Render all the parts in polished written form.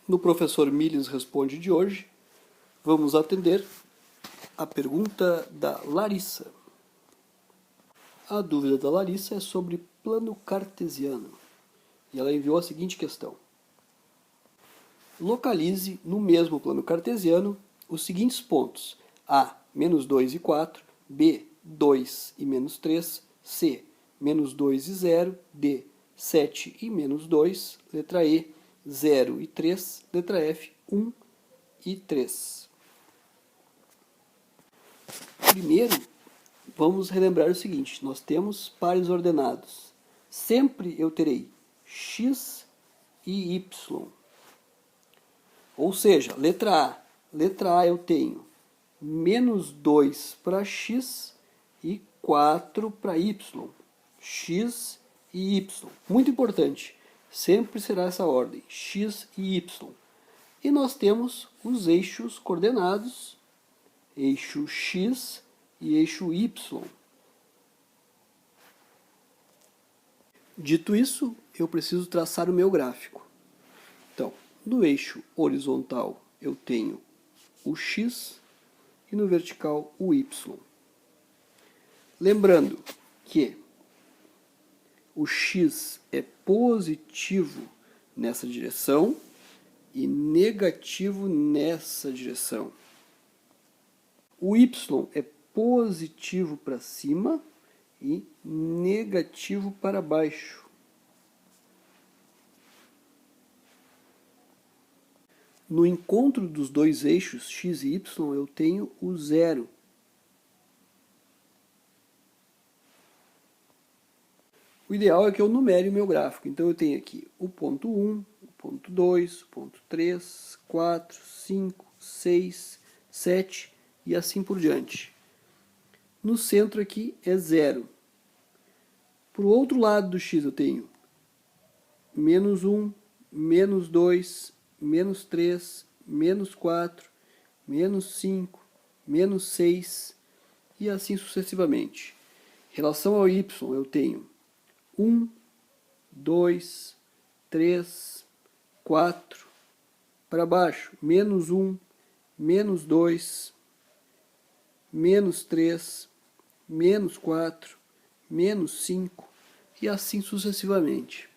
No Professor Miles Responde de hoje, vamos atender a pergunta da Larissa. A dúvida da Larissa é sobre plano cartesiano. E ela enviou a seguinte questão. Localize no mesmo plano cartesiano os seguintes pontos: A, menos 2 e 4, B, 2 e menos 3, C, menos 2 e 0, D, 7 e menos 2, letra E, 0 e 3, letra F, 1 e 3. Primeiro, vamos relembrar o seguinte: nós temos pares ordenados. Sempre eu terei x e y. Ou seja, letra A eu tenho menos 2 para x e 4 para y. X e y. Muito importante. Sempre será essa ordem, x e y. E nós temos os eixos coordenados, eixo x e eixo y. Dito isso, eu preciso traçar o meu gráfico. Então, no eixo horizontal eu tenho o x e no vertical o y. Lembrando que o x é positivo nessa direção e negativo nessa direção. O y é positivo para cima e negativo para baixo. No encontro dos dois eixos x e y eu tenho o zero. O ideal é que eu numere o meu gráfico. Então eu tenho aqui o ponto 1, o ponto 2, o ponto 3, 4, 5, 6, 7 e assim por diante. No centro aqui é 0. Para o outro lado do x eu tenho menos 1, menos 2, menos 3, menos 4, menos 5, menos 6 e assim sucessivamente. Em relação ao y eu tenho 1, 2, 3, 4, para baixo, menos 1, menos 2, menos 3, menos 4, menos 5 e assim sucessivamente.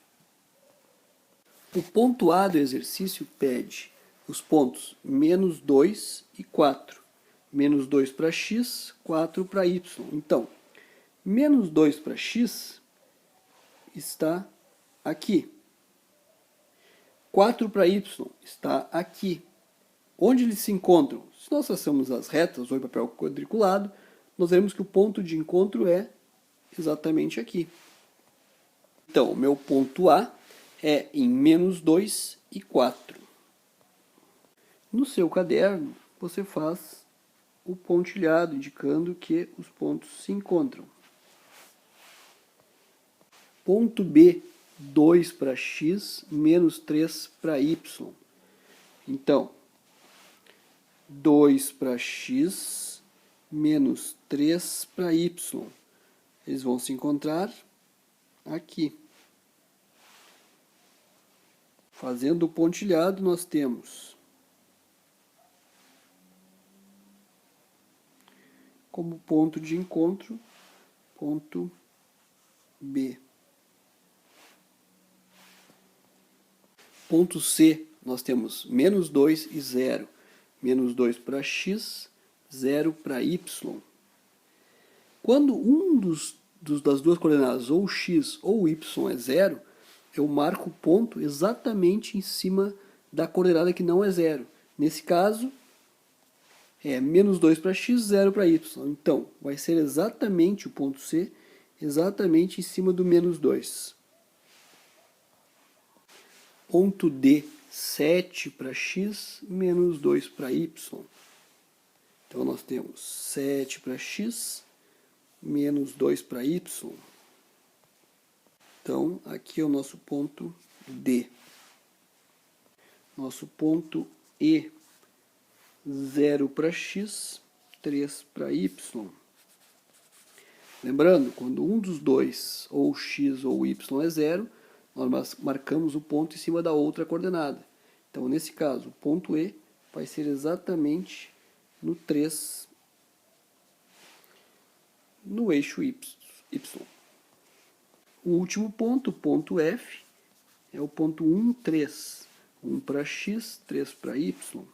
O ponto A do exercício pede os pontos menos 2 e 4. Menos 2 para x, 4 para y. Então, menos 2 para x está aqui. 4 para y está aqui. Onde eles se encontram? Se nós traçamos as retas ou em papel quadriculado, nós veremos que o ponto de encontro é exatamente aqui. Então, o meu ponto A é em menos 2 e 4. No seu caderno, você faz o pontilhado, indicando que os pontos se encontram. Ponto B, 2 para x, menos 3 para y. Então, 2 para x, menos 3 para y. Eles vão se encontrar aqui. Fazendo o pontilhado, nós temos como ponto de encontro, ponto B. Ponto C, nós temos menos 2 e 0. Menos 2 para x, 0 para y. Quando um das duas coordenadas, ou x ou y, é 0, eu marco o ponto exatamente em cima da coordenada que não é 0. Nesse caso, é menos 2 para x, 0 para y. Então, vai ser exatamente o ponto C, exatamente em cima do menos 2. Ponto D, 7 para x, menos 2 para y. Então, nós temos 7 para x, menos 2 para y. Então, aqui é o nosso ponto D. Nosso ponto E, 0 para x, 3 para y. Lembrando, quando um dos dois, ou x ou y, é 0, nós marcamos o ponto em cima da outra coordenada. Então, nesse caso, o ponto E vai ser exatamente no 3, no eixo Y. O último ponto, o ponto F, é o ponto 1, 3. 1 para X, 3 para Y.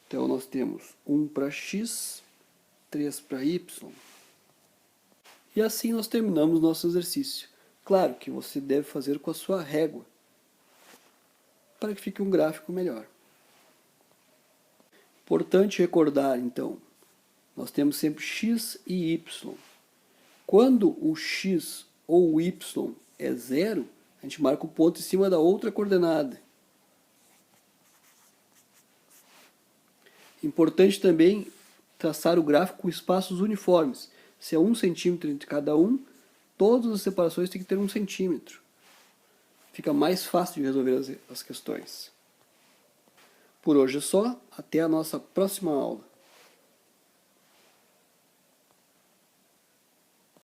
Então, nós temos 1 para X, 3 para Y. E assim nós terminamos nosso exercício. Claro que você deve fazer com a sua régua, para que fique um gráfico melhor. Importante recordar, então, nós temos sempre x e y. Quando o x ou o y é zero, a gente marca o ponto em cima da outra coordenada. Importante também traçar o gráfico com espaços uniformes. Se é 1 centímetro entre cada um, todas as separações têm que ter 1 centímetro. Fica mais fácil de resolver as questões. Por hoje é só, até a nossa próxima aula.